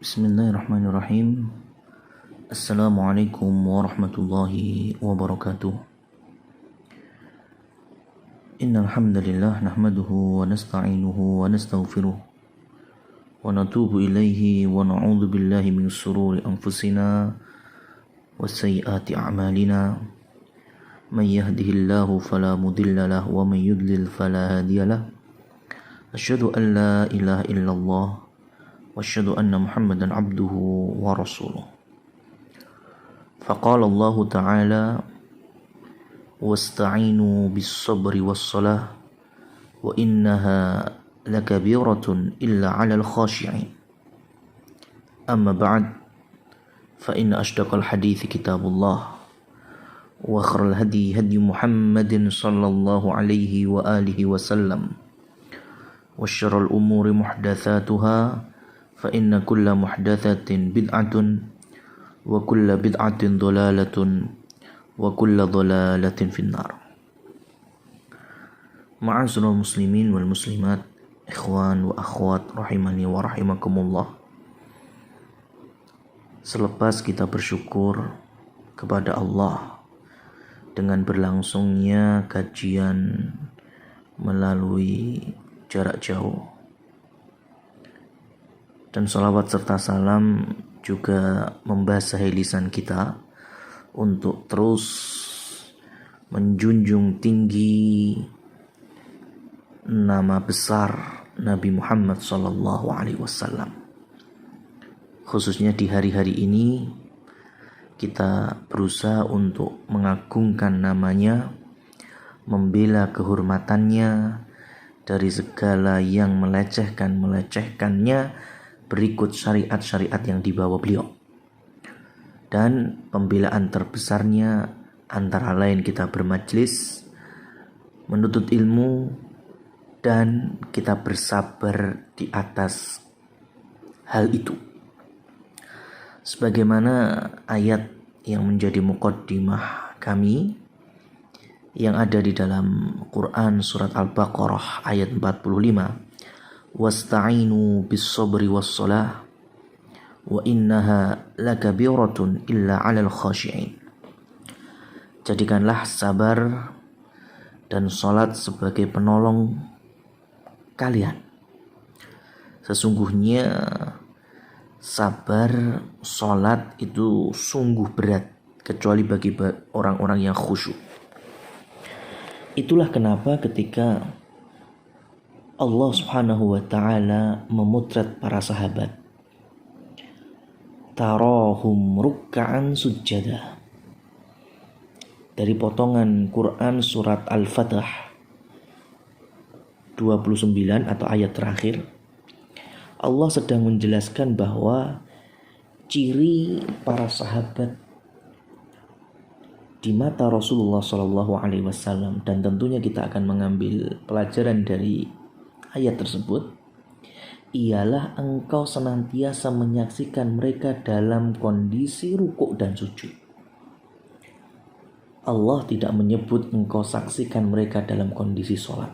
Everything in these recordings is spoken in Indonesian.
Bismillahirrahmanirrahim. Assalamualaikum warahmatullahi wabarakatuh. Innal hamdalillah nahmaduhu wa nasta'inuhu wa nastaghfiruh wa natubu ilaihi wa na'udzu billahi min shururi anfusina wa sayyiati a'malina. Man yahdihillahu fala mudilla lahu wa man yudlil fala hadiya lahu. Asyhadu an la ilaha illallah wa asyhadu anna Muhammadan abduhu wa rasuluh. Faqala Allah Ta'ala wasta'inu bis-sabri was-salah wa innaha lakabiratun illa 'alal khashi'in. Amma ba'd, fa inna ashdaqal hadithi kitabullah wa khairal hadi hadi Muhammadin sallallahu alaihi wa alihi wa sallam wa syarrul umuri muhdatsatuha fa inna kulla muhdatsatin bid'atun wa kulla bid'atin dhalalatun wa kulla dhalalatin finnar. Ma'asyiral muslimin wal muslimat, ikhwan wa akhwat rahimani wa rahimakumullah. Selepas kita bersyukur kepada Allah dengan berlangsungnya kajian melalui jarak jauh, dan salawat serta salam juga membasahi lisan kita untuk terus menjunjung tinggi nama besar Nabi Muhammad SAW. Khususnya di hari-hari ini kita berusaha untuk mengagungkan namanya, membela kehormatannya dari segala yang melecehkannya berikut syariat-syariat yang dibawa beliau. Dan pembelaan terbesarnya antara lain kita bermajlis, menuntut ilmu, dan kita bersabar di atas hal itu. Sebagaimana ayat yang menjadi muqaddimah kami yang ada di dalam Quran surat Al-Baqarah ayat 45. Wasta'inu bis-sabri was-salah wa innaha lakabiratun illa 'alal khashi'in. Jadikanlah sabar dan salat sebagai penolong kalian. Sesungguhnya sabar, salat itu sungguh berat, kecuali bagi orang-orang yang khusyuk. Itulah kenapa ketika Allah Subhanahu wa Ta'ala memotret para sahabat, tarahum rukka'an sujjada, dari potongan Quran surat Al-Fatah 29 atau ayat terakhir, Allah sedang menjelaskan bahwa ciri para sahabat di mata Rasulullah SAW, dan tentunya kita akan mengambil pelajaran dari ayat tersebut, ialah engkau senantiasa menyaksikan mereka dalam kondisi rukuk dan sujud. Allah tidak menyebut engkau saksikan mereka dalam kondisi sholat.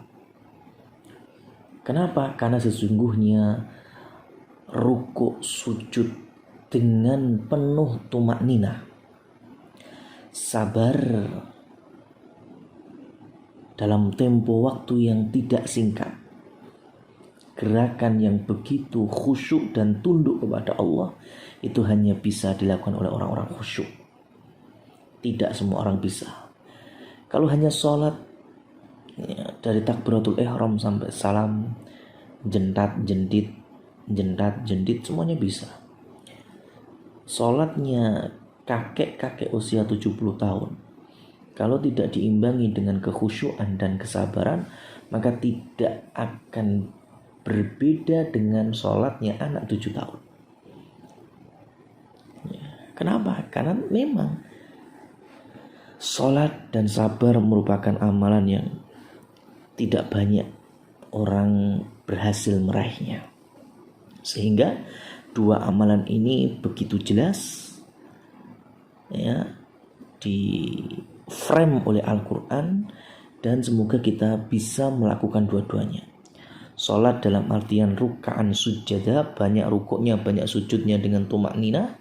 Kenapa? Karena sesungguhnya rukuk sujud dengan penuh tumakninah, sabar dalam tempo waktu yang tidak singkat, gerakan yang begitu khusyuk dan tunduk kepada Allah, itu hanya bisa dilakukan oleh orang-orang khusyuk. Tidak semua orang bisa. Kalau hanya sholat ya, dari takbiratul ihram sampai salam, jentat jendit semuanya bisa. Sholatnya kakek-kakek usia 70 tahun, kalau tidak diimbangi dengan kekhusyuan dan kesabaran, maka tidak akan berbeda dengan sholatnya anak 7 tahun. Kenapa? Karena memang sholat dan sabar merupakan amalan yang tidak banyak orang berhasil meraihnya. Sehingga dua amalan ini begitu jelas ya, di frame oleh Al-Quran, dan semoga kita bisa melakukan dua-duanya. Sholat dalam artian ruka'an sujada, banyak rukuknya, banyak sujudnya dengan tumak nina.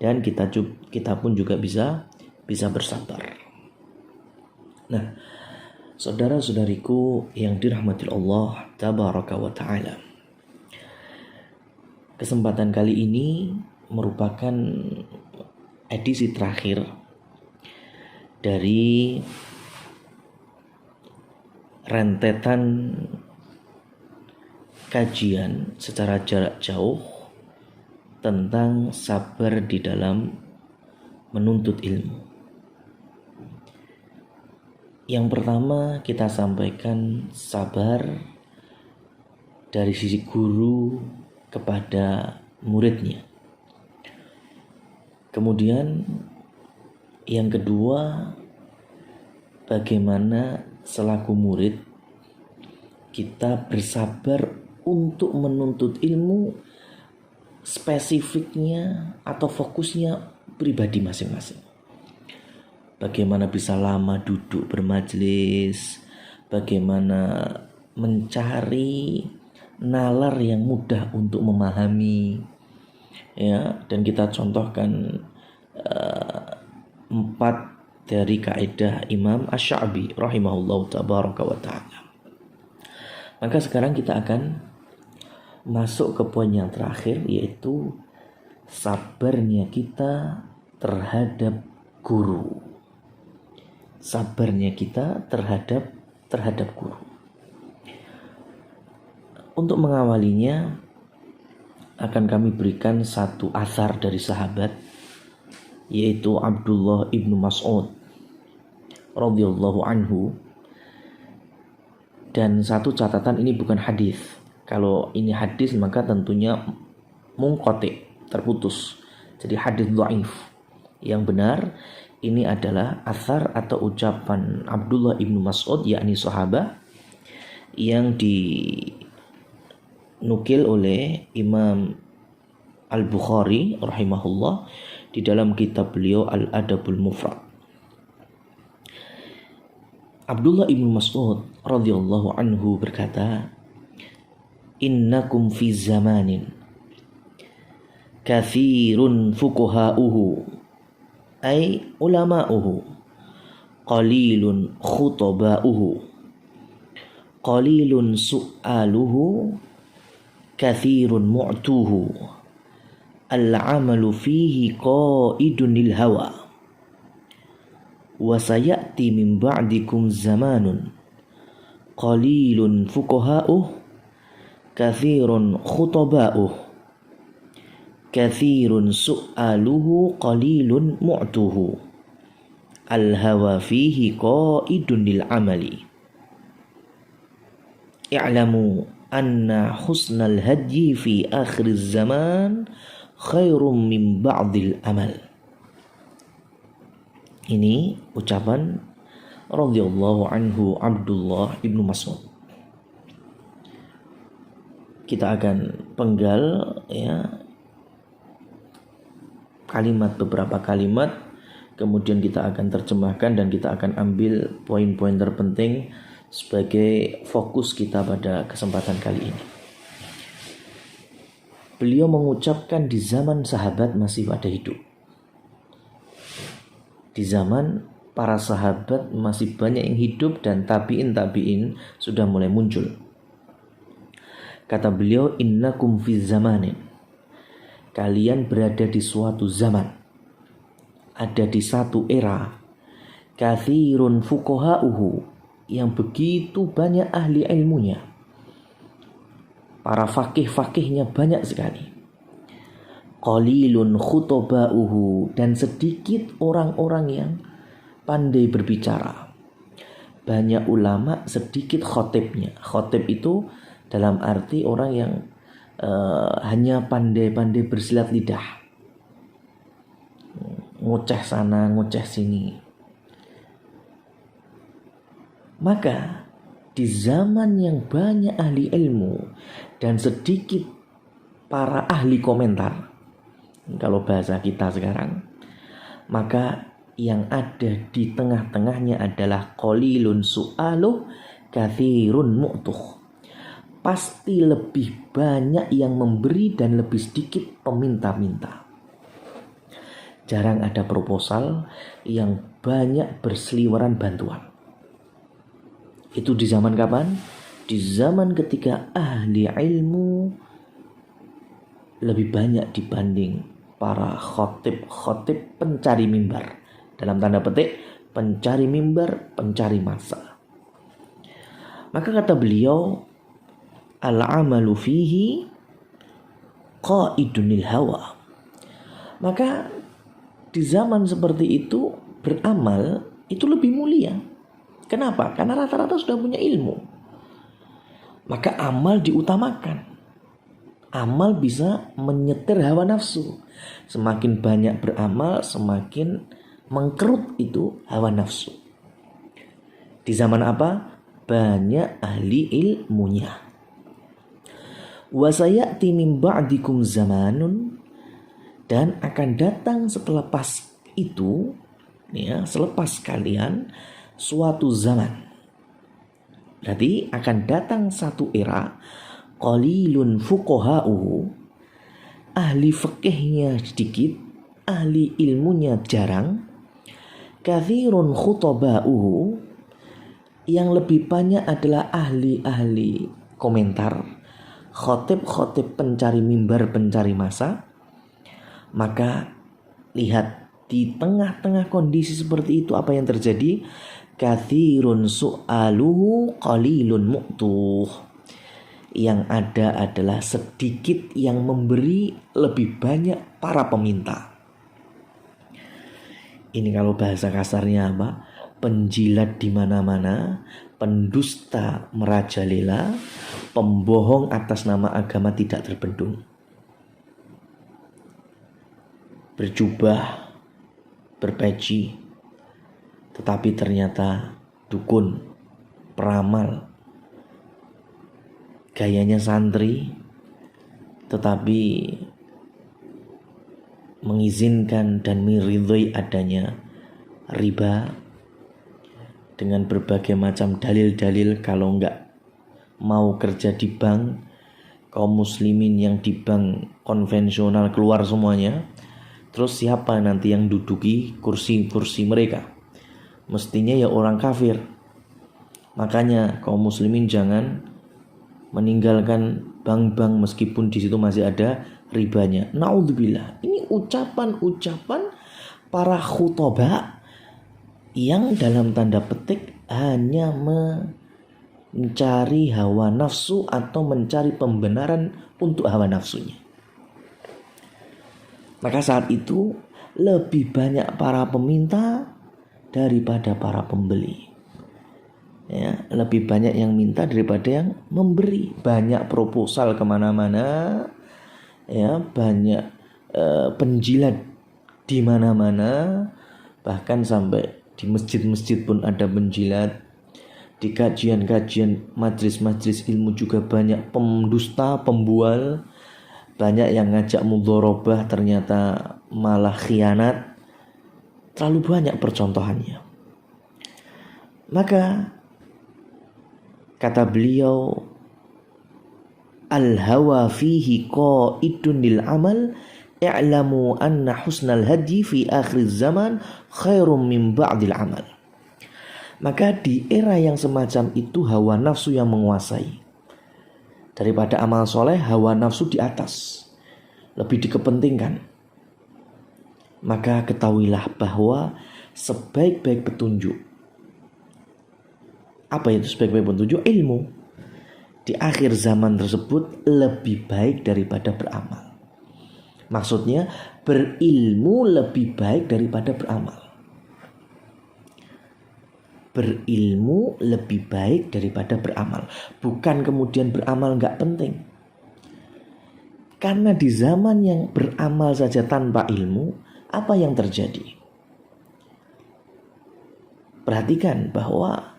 Dan kita pun juga bisa bersabar. Nah, saudara-saudariku yang dirahmati Allah tabaraka wa ta'ala, kesempatan kali ini merupakan edisi terakhir dari rentetan kajian secara jarak jauh tentang sabar di dalam menuntut ilmu. Yang pertama kita sampaikan sabar dari sisi guru kepada muridnya. Kemudian yang kedua, bagaimana selaku murid kita bersabar untuk menuntut ilmu spesifiknya atau fokusnya pribadi masing-masing. Bagaimana bisa lama duduk bermajelis, bagaimana mencari nalar yang mudah untuk memahami, ya. Dan kita contohkan 4 dari kaidah Imam Asy-Sya'bi rahimahullahu tabaraka wa ta'ala. Maka sekarang kita akan masuk ke poin yang terakhir, yaitu sabarnya kita terhadap guru. Sabarnya kita terhadap guru. Untuk mengawalinya akan kami berikan satu asar dari sahabat, yaitu Abdullah ibnu Mas'ud radhiyallahu anhu. Dan satu catatan, ini bukan hadis. Kalau ini hadis maka tentunya munqati, terputus. Jadi hadis dhaif. Yang benar ini adalah asar atau ucapan Abdullah ibnu Mas'ud, yakni sahabat, yang dinukil oleh Imam Al-Bukhari rahimahullah di dalam kitab beliau Al-Adabul Mufrad. Abdullah ibnu Mas'ud radhiyallahu anhu berkata, "Innakum fi zamanin kathirun fuqaha'uhu ay ulama'uhu, qalilun khutaba'uhu, qalilun su'aluhu, kathirun mu'tuhu, al-amalu fihi qa'idun lil hawa, wa sayati min ba'dikum zamanun qalilun fuqaha'uhu, kathirun khutaba'uh, kathirun su'aluhu, qalilun mu'tuhu, al-hawa fihi qa'idun lil amali. I'lamu anna husnal hadyi fi akhiriz zaman khairum min ba'dil amal." Ini ucapan radhiyallahu anhu Abdullah ibnu Mas'ud. Kita akan penggal, ya, beberapa kalimat, kemudian kita akan terjemahkan dan kita akan ambil poin-poin terpenting sebagai fokus kita pada kesempatan kali ini. Beliau mengucapkan di zaman sahabat masih pada hidup. Di zaman para sahabat masih banyak yang hidup dan tabi'in sudah mulai muncul. Kata beliau, "Innakum fi zamanin." Kalian berada di suatu zaman, ada di satu era, kathirun fuqaha'uhu, yang begitu banyak ahli ilmunya. Para fakih-fakihnya banyak sekali. Qalilun khutaba'uhu, dan sedikit orang-orang yang pandai berbicara. Banyak ulama, sedikit khotibnya. Khotib itu dalam arti orang yang hanya pandai-pandai bersilat lidah, ngoceh sana, ngoceh sini. Maka di zaman yang banyak ahli ilmu dan sedikit para ahli komentar, kalau bahasa kita sekarang, maka yang ada di tengah-tengahnya adalah qalilun su'aluh, kathirun mu'tuh. pasti lebih banyak yang memberi dan lebih sedikit peminta-minta. Jarang ada proposal yang banyak berseliweran bantuan. Itu di zaman kapan? Di zaman ketika ahli ilmu lebih banyak dibanding para khotib pencari mimbar. Dalam tanda petik, pencari mimbar, pencari masa. Maka kata beliau, al-amalu fihi qaidunil hawa. Maka di zaman seperti itu beramal itu lebih mulia. Kenapa? Karena rata-rata sudah punya ilmu. Maka amal diutamakan. Amal bisa menyetir hawa nafsu. Semakin banyak beramal, semakin mengkerut itu hawa nafsu. Di zaman apa? Banyak ahli ilmunya. Wa sayati min ba'dikum zamanun, dan akan datang setelah itu, ya, selepas kalian suatu zaman. Berarti akan datang satu era, qalilun fuqaha'uhu, ahli fikihnya sedikit, ahli ilmunya jarang, kathirun khutaba'uhu, yang lebih banyak adalah ahli-ahli komentar, khotib pencari mimbar, pencari masa. Maka lihat di tengah-tengah kondisi seperti itu apa yang terjadi? Kathirun su'aluhu qalilun mu'tuh. Yang ada adalah sedikit yang memberi, lebih banyak para peminta. Ini kalau bahasa kasarnya apa? Penjilat di mana-mana, pendusta merajalela, pembohong atas nama agama tidak terbendung. Berjubah, berpeci, tetapi ternyata dukun, peramal, gayanya santri, tetapi mengizinkan dan meridhoi adanya riba dengan berbagai macam dalil-dalil. Kalau enggak mau kerja di bank, kaum muslimin yang di bank konvensional keluar semuanya. Terus siapa nanti yang duduki kursi-kursi mereka? Mestinya ya orang kafir. Makanya kaum muslimin jangan meninggalkan bank-bank meskipun di situ masih ada ribanya. Naudzubillah. Ini ucapan-ucapan para khutbah yang dalam tanda petik hanya mencari hawa nafsu atau mencari pembenaran untuk hawa nafsunya. Maka saat itu lebih banyak para peminta daripada para pembeli. Ya, lebih banyak yang minta daripada yang memberi. Banyak proposal kemana-mana, ya, banyak penjilat di mana-mana, bahkan sampai di masjid-masjid pun ada penjilat. Di kajian-kajian majlis-majlis ilmu juga banyak pendusta, pembual. Banyak yang ngajak mudharabah ternyata malah khianat. Terlalu banyak percontohannya. Maka kata beliau, al-hawa fihi qaidun lil amal, i'lamu anna husnal hadi fi akhir zaman khairum min ba'dil amal. Maka di era yang semacam itu hawa nafsu yang menguasai. Daripada amal soleh, hawa nafsu di atas, lebih dikepentingkan. Maka ketahuilah bahwa sebaik-baik petunjuk, apa itu sebaik-baik petunjuk? Ilmu. Di akhir zaman tersebut lebih baik daripada beramal. Maksudnya berilmu lebih baik daripada beramal. Berilmu lebih baik daripada beramal. Bukan kemudian beramal gak penting. Karena di zaman yang beramal saja tanpa ilmu, apa yang terjadi? Perhatikan bahwa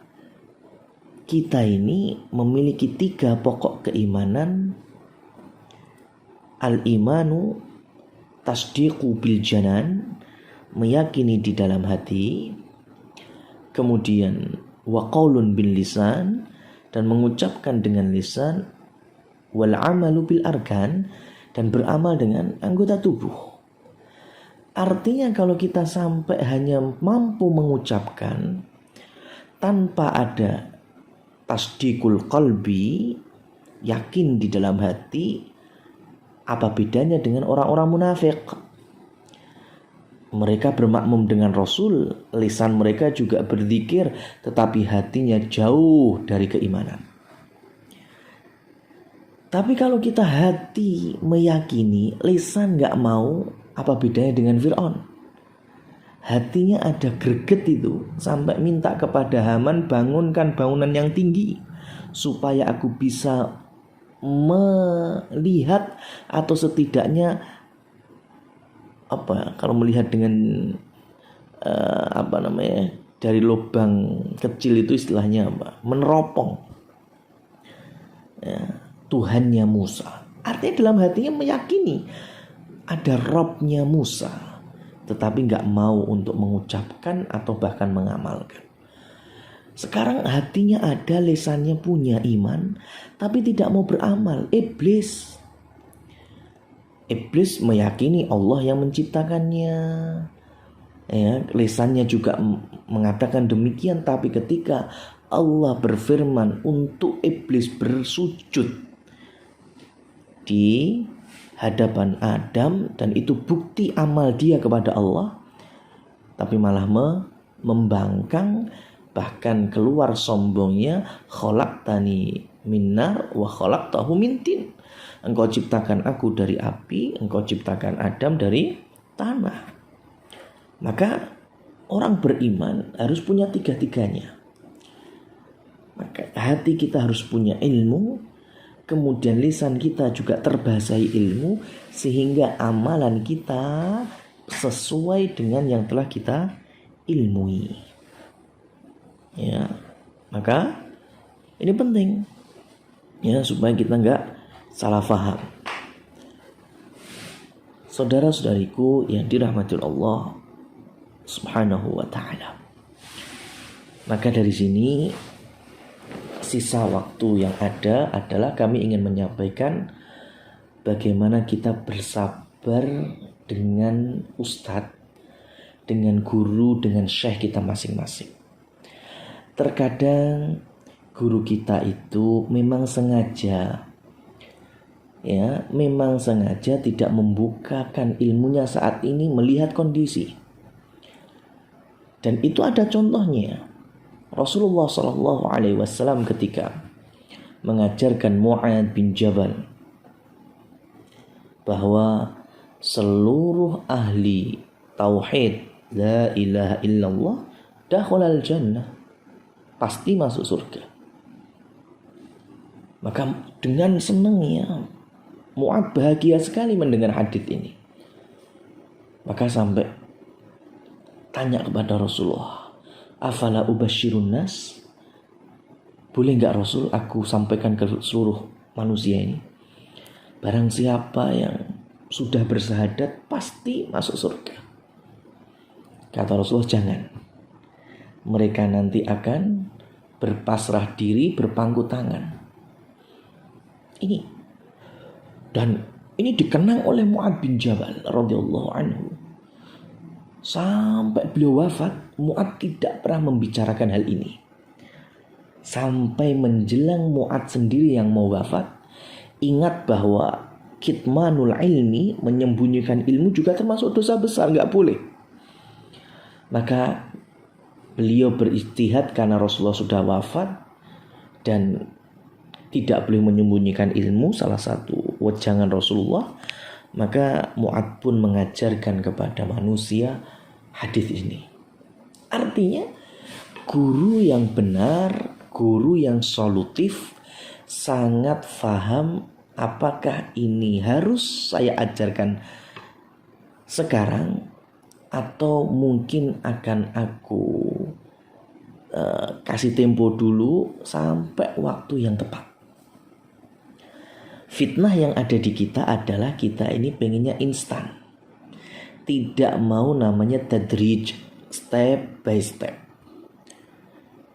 kita ini memiliki 3 pokok keimanan. Al-imanu tasdiqu bil janan, meyakini di dalam hati. Kemudian wa qaulun bil lisan, dan mengucapkan dengan lisan. wal amalu bil arkan, dan beramal dengan anggota tubuh. Artinya kalau kita sampai hanya mampu mengucapkan tanpa ada tasdikul qalbi, yakin di dalam hati, apa bedanya dengan orang-orang munafik? Mereka bermakmum dengan Rasul, lisan mereka juga berzikir, tetapi hatinya jauh dari keimanan. Tapi kalau kita hati meyakini, lisan gak mau, apa bedanya dengan Fir'aun? Hatinya ada greget itu, sampai minta kepada Haman, bangunkan bangunan yang tinggi supaya aku bisa melihat, atau setidaknya kalau melihat dengan dari lubang kecil itu istilahnya meneropong Tuhannya Musa. Artinya dalam hatinya meyakini ada Robnya Musa, tetapi gak mau untuk mengucapkan atau bahkan mengamalkan. Sekarang hatinya ada, lisannya punya iman, tapi tidak mau beramal. Iblis meyakini Allah yang menciptakannya, lisannya juga mengatakan demikian, tapi ketika Allah berfirman untuk iblis bersujud di hadapan Adam, dan itu bukti amal dia kepada Allah, tapi malah membangkang, bahkan keluar sombongnya, khalaqtani min nar wa khalaqtahu min tin. Engkau ciptakan aku dari api, engkau ciptakan Adam dari tanah. Maka orang beriman harus punya tiga-tiganya. Maka hati kita harus punya ilmu, kemudian lisan kita juga terbasahi ilmu, sehingga amalan kita sesuai dengan yang telah kita ilmui. Ya, maka ini penting, ya, supaya kita enggak salah faham. Saudara-saudariku yang dirahmati Allah Subhanahu wa ta'ala, maka dari sini sisa waktu yang ada adalah kami ingin menyampaikan bagaimana kita bersabar dengan ustadz, dengan guru, dengan syekh kita masing-masing. Terkadang guru kita itu memang sengaja tidak membukakan ilmunya saat ini, melihat kondisi. Dan itu ada contohnya. Rasulullah SAW ketika mengajarkan Mu'adz bin Jabal bahwa seluruh ahli tauhid la ilaha illallah dakhalal jannah, pasti masuk surga. Maka dengan senangnya Mu'adz bahagia sekali mendengar hadits ini. Maka sampai tanya kepada Rasulullah, afala ubasyirun nas? Boleh enggak Rasul aku sampaikan ke seluruh manusia ini, barang siapa yang sudah bersahadat pasti masuk surga. Kata Rasulullah, jangan. Mereka nanti akan berpasrah diri, berpangku tangan. Dan ini dikenang oleh Mu'adz bin Jabal radhiyallahu anhu. Sampai beliau wafat, Mu'adz tidak pernah membicarakan hal ini. Sampai menjelang Mu'adz sendiri yang mau wafat, ingat bahwa kitmanul ilmi, menyembunyikan ilmu juga termasuk dosa besar, gak boleh. Maka beliau beristihad karena Rasulullah sudah wafat dan tidak boleh menyembunyikan ilmu, salah satu wejangan Rasulullah. Maka Mu'adz pun mengajarkan kepada manusia hadis ini. Artinya guru yang benar, guru yang solutif, sangat faham apakah ini harus saya ajarkan sekarang atau mungkin akan aku kasih tempo dulu sampai waktu yang tepat. Fitnah yang ada di kita adalah kita ini pengennya instan, tidak mau namanya tadrij, step by step.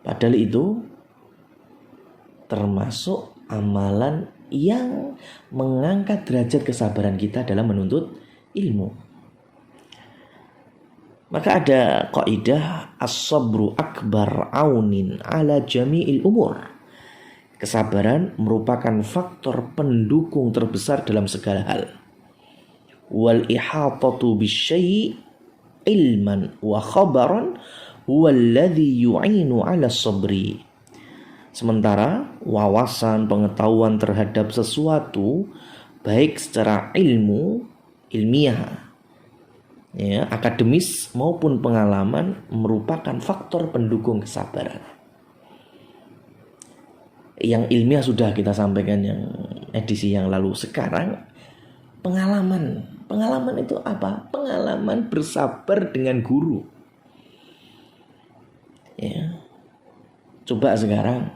Padahal itu termasuk amalan yang mengangkat derajat kesabaran kita dalam menuntut ilmu. Maka ada kaidah as-sabru akbar aunin ala jami'il umur. Kesabaran merupakan faktor pendukung terbesar dalam segala hal. Wal ihatatu bisyai' ilman wa khabaran huwa alladhi yu'inu ala sabri. Sementara wawasan, pengetahuan terhadap sesuatu baik secara ilmiah, ya, akademis maupun pengalaman merupakan faktor pendukung kesabaran. Yang ilmiah sudah kita sampaikan yang edisi yang lalu. Sekarang pengalaman itu apa? Pengalaman bersabar dengan guru. Ya. Coba sekarang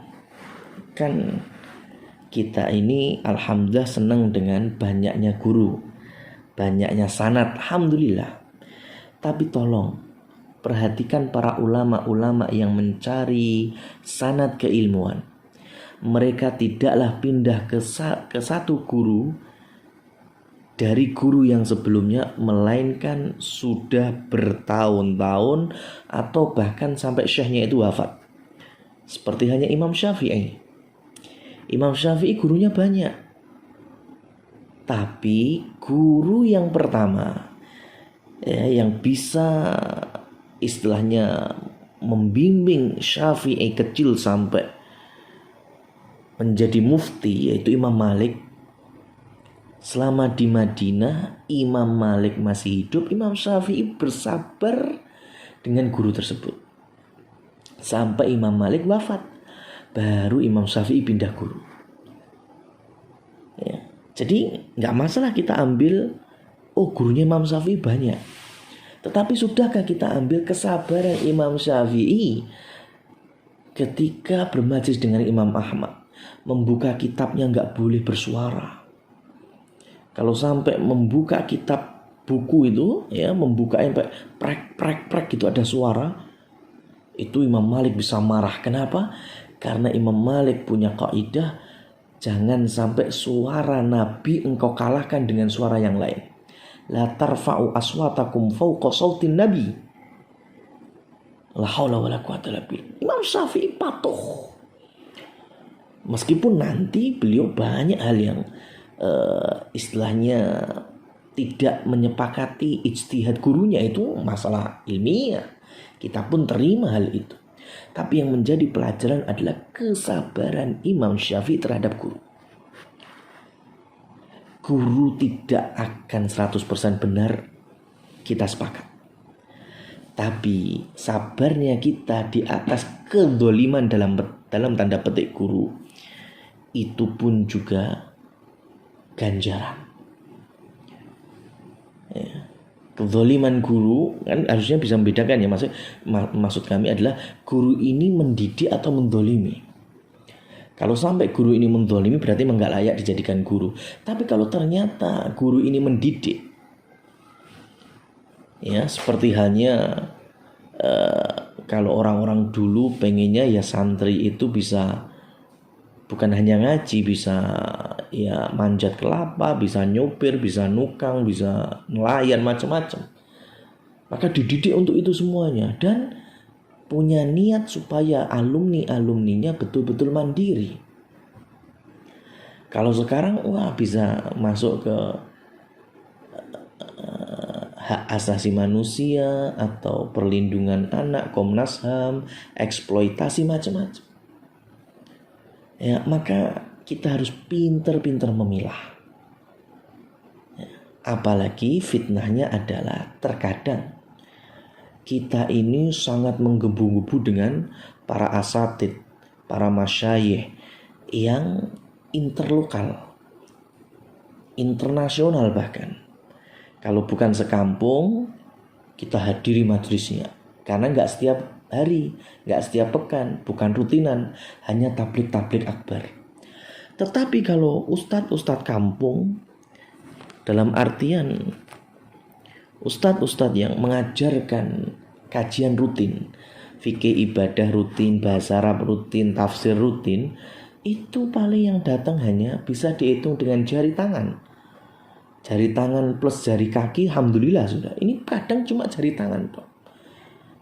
kan kita ini alhamdulillah senang dengan banyaknya guru, banyaknya sanad, alhamdulillah. Tapi tolong perhatikan para ulama-ulama yang mencari sanad keilmuan. Mereka tidaklah pindah ke satu guru dari guru yang sebelumnya, melainkan sudah bertahun-tahun atau bahkan sampai syekhnya itu wafat. Seperti hanya Imam Syafi'i. Imam Syafi'i gurunya banyak, tapi guru yang pertama, ya, yang bisa istilahnya membimbing Syafi'i kecil sampai menjadi mufti, yaitu Imam Malik. Selama di Madinah Imam Malik masih hidup, Imam Syafi'i bersabar dengan guru tersebut sampai Imam Malik wafat, baru Imam Syafi'i pindah guru. Ya. Jadi nggak masalah kita ambil, oh gurunya Imam Syafi'i banyak, tetapi sudahkah kita ambil kesabaran Imam Syafi'i ketika bermajlis dengan Imam Ahmad, membuka kitabnya nggak boleh bersuara. Kalau sampai membuka kitab buku itu, ya, membuka sampai prek gitu ada suara, itu Imam Malik bisa marah. Kenapa? Karena Imam Malik punya kaidah, jangan sampai suara Nabi engkau kalahkan dengan suara yang lain. La tarfa'u aswatakum fawqa sautin Nabi. La haula wala quwata illa billah. Imam Syafi'i patuh. Meskipun nanti beliau banyak hal yang istilahnya tidak menyepakati ijtihad gurunya, itu masalah ilmiah, kita pun terima hal itu. Tapi yang menjadi pelajaran adalah kesabaran Imam Syafi'i terhadap guru. Guru tidak akan 100% benar, kita sepakat. Tapi sabarnya kita di atas kedoliman dalam tanda petik guru, itu pun juga ganjaran. Ya. Kezaliman guru kan harusnya bisa membedakan, ya, maksud kami adalah guru ini mendidik atau mendolimi. Kalau sampai guru ini mendolimi berarti enggak layak dijadikan guru. Tapi kalau ternyata guru ini mendidik, ya, seperti halnya kalau orang-orang dulu pengennya ya santri itu bisa bukan hanya ngaji, bisa ya manjat kelapa, bisa nyopir, bisa nukang, bisa nelayan, macam-macam. Maka dididik untuk itu semuanya dan punya niat supaya alumninya betul-betul mandiri. Kalau sekarang wah bisa masuk ke hak asasi manusia atau perlindungan anak, Komnas HAM, eksploitasi macam-macam. Ya, maka kita harus pintar-pintar memilah. Ya, apalagi fitnahnya adalah terkadang kita ini sangat menggebu-gebu dengan para asatid, para masyayikh yang interlokal, internasional bahkan. Kalau bukan sekampung, kita hadiri majelisnya. Karena nggak setiap hari, nggak setiap pekan, bukan rutinan, hanya tablik akbar. Tetapi kalau ustadz kampung, dalam artian ustadz yang mengajarkan kajian rutin, fikih ibadah rutin, bahasa Arab rutin, tafsir rutin, itu paling yang datang hanya bisa dihitung dengan jari tangan. Jari tangan plus jari kaki, alhamdulillah sudah. Ini kadang cuma jari tangan toh.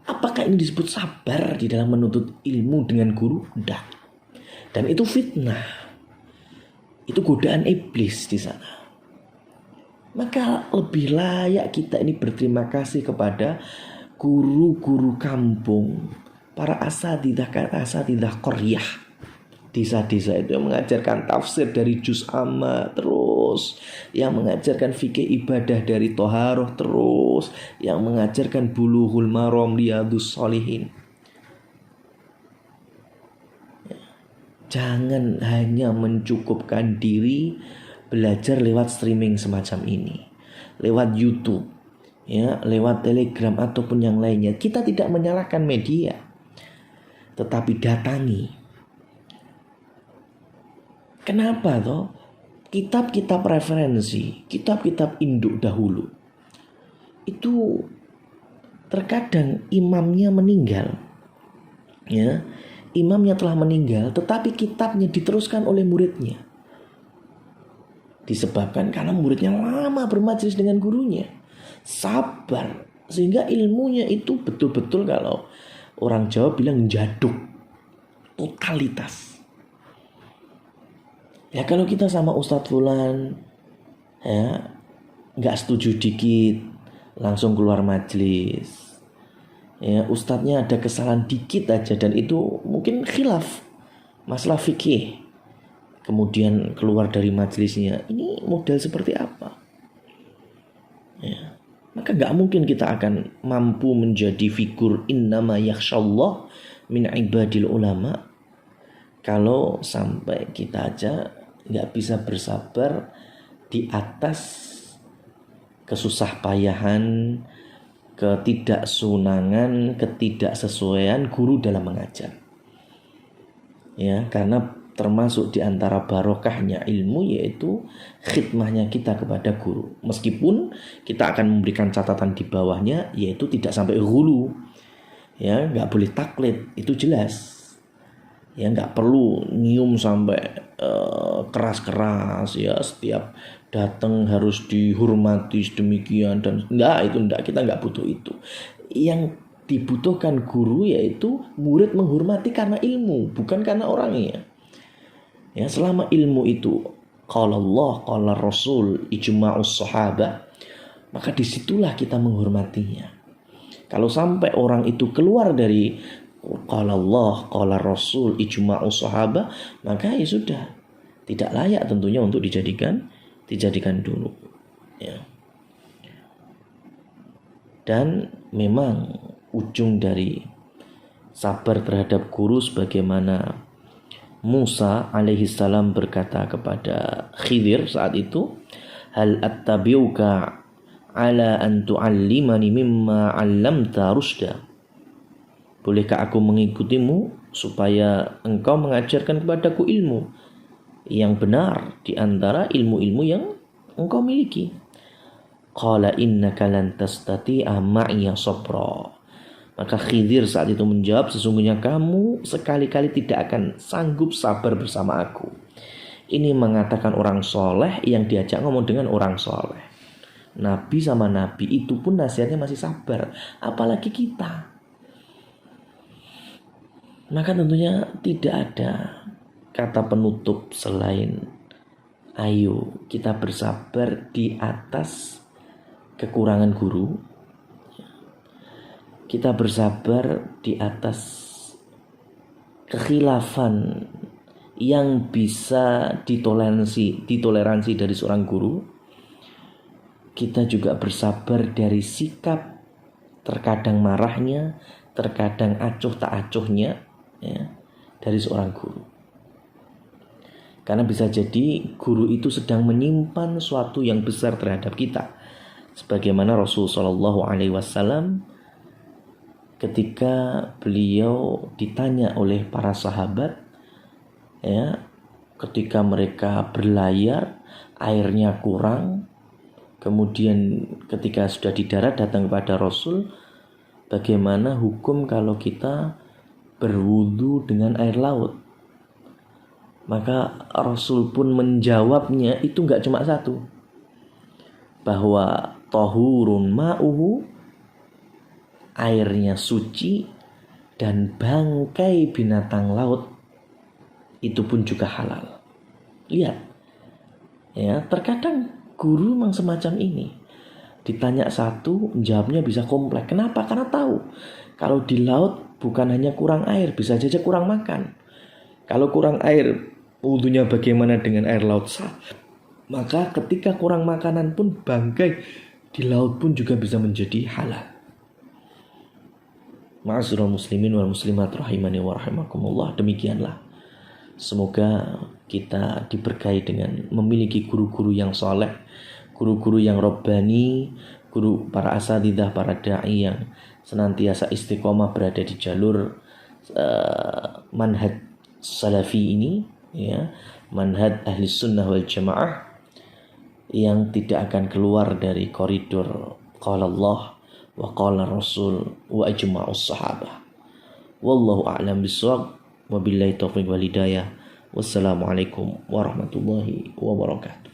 Apakah ini disebut sabar di dalam menuntut ilmu dengan guru? Tidak. Dan itu fitnah. Itu godaan iblis di sana. Maka lebih layak kita ini berterima kasih kepada guru-guru kampung, para asatidzah qaryah, desa-desa itu yang mengajarkan tafsir dari juz amma terus, yang mengajarkan fikih ibadah dari toharoh terus, yang mengajarkan bulughul maram, riyadhus shalihin. Jangan hanya mencukupkan diri belajar lewat streaming semacam ini, lewat YouTube, ya, lewat Telegram ataupun yang lainnya. Kita tidak menyalahkan media, tetapi datangi. Kenapa toh? Kitab-kitab referensi, kitab-kitab induk dahulu itu terkadang imamnya meninggal, ya, imamnya telah meninggal, tetapi kitabnya diteruskan oleh muridnya. Disebabkan karena muridnya lama bermajelis dengan gurunya, sabar, sehingga ilmunya itu betul-betul kalau orang Jawa bilang jaduk, totalitas. Ya kalau kita sama Ustadz Fulan, ya nggak setuju dikit, langsung keluar majelis. Ya ustadznya ada kesalahan dikit aja dan itu mungkin khilaf masalah fikih, kemudian keluar dari majelisnya. Ini model seperti apa? Ya, maka nggak mungkin kita akan mampu menjadi figur innama yakhsyallah min ibadil ulama kalau sampai kita aja nggak bisa bersabar di atas kesusah payahan, ketidaksunangan, ketidaksesuaian guru dalam mengajar. Ya, karena termasuk di antara barokahnya ilmu yaitu khidmahnya kita kepada guru. Meskipun kita akan memberikan catatan di bawahnya yaitu tidak sampai hulu. Ya, nggak boleh taklid, itu jelas. Ya, nggak perlu nyium sampai keras-keras, ya setiap datang harus dihormati sedemikian dan kita nggak butuh itu. Yang dibutuhkan guru yaitu murid menghormati karena ilmu, bukan karena orangnya. Ya, selama ilmu itu qala Allah, qala Rasul, ijma'us sahabah, maka disitulah kita menghormatinya. Kalau sampai orang itu keluar dari qala Allah, qala Rasul, ijma'us sahabah, maka ya sudah, tidak layak tentunya untuk dijadikan dulu. Ya. Dan memang ujung dari sabar terhadap guru sebagaimana Musa alaihissalam berkata kepada Khidir saat itu, hal attabi'uka ala an tu'allimani mimma 'allamta rusyda. Bolehkah aku mengikutimu supaya engkau mengajarkan kepadaku ilmu yang benar di antara ilmu-ilmu yang engkau miliki? Qala innaka lan tastati'a ma'iya sabra. Maka Khidir saat itu menjawab, sesungguhnya kamu sekali-kali tidak akan sanggup sabar bersama aku. Ini mengatakan orang soleh yang diajak ngomong dengan orang soleh. Nabi sama Nabi itu pun nasihatnya masih sabar, apalagi kita. Maka tentunya tidak ada kata penutup selain ayo kita bersabar di atas kekurangan guru. Kita bersabar di atas kekhilafan yang bisa ditoleransi dari seorang guru. Kita juga bersabar dari sikap terkadang marahnya, terkadang acuh tak acuhnya, ya, dari seorang guru. Karena bisa jadi guru itu sedang menyimpan suatu yang besar terhadap kita. Sebagaimana Rasulullah SAW ketika beliau ditanya oleh para sahabat, ya, ketika mereka berlayar airnya kurang, kemudian ketika sudah di darat datang kepada Rasul, bagaimana hukum kalau kita berwudu dengan air laut? Maka Rasul pun menjawabnya itu nggak cuma satu, bahwa tahurun ma'uhu, airnya suci, dan bangkai binatang laut itu pun juga halal. Lihat, ya, terkadang guru memang semacam ini. Ditanya satu, jawabnya bisa kompleks. Kenapa? Karena tahu kalau di laut bukan hanya kurang air, bisa saja kurang makan. Kalau kurang air, wudhunya bagaimana dengan air laut? Maka ketika kurang makanan pun bangkai di laut pun juga bisa menjadi halal. Ma'asyiral muslimin wal muslimat rahimani wa rahimakumullah. Demikianlah. Semoga kita diberkahi dengan memiliki guru-guru yang soleh, guru-guru yang robbani, guru para asatidzah, para da'i yang senantiasa istiqomah berada di jalur manhaj salafi ini, ya, manhaj ahli sunnah wal jamaah, yang tidak akan keluar dari koridor qala Allah wa qala Rasul wa ajma'us sahabah. Wallahu a'lam bishawab. Wabillahi taufiq wal hidayah. Wassalamualaikum warahmatullahi wabarakatuh.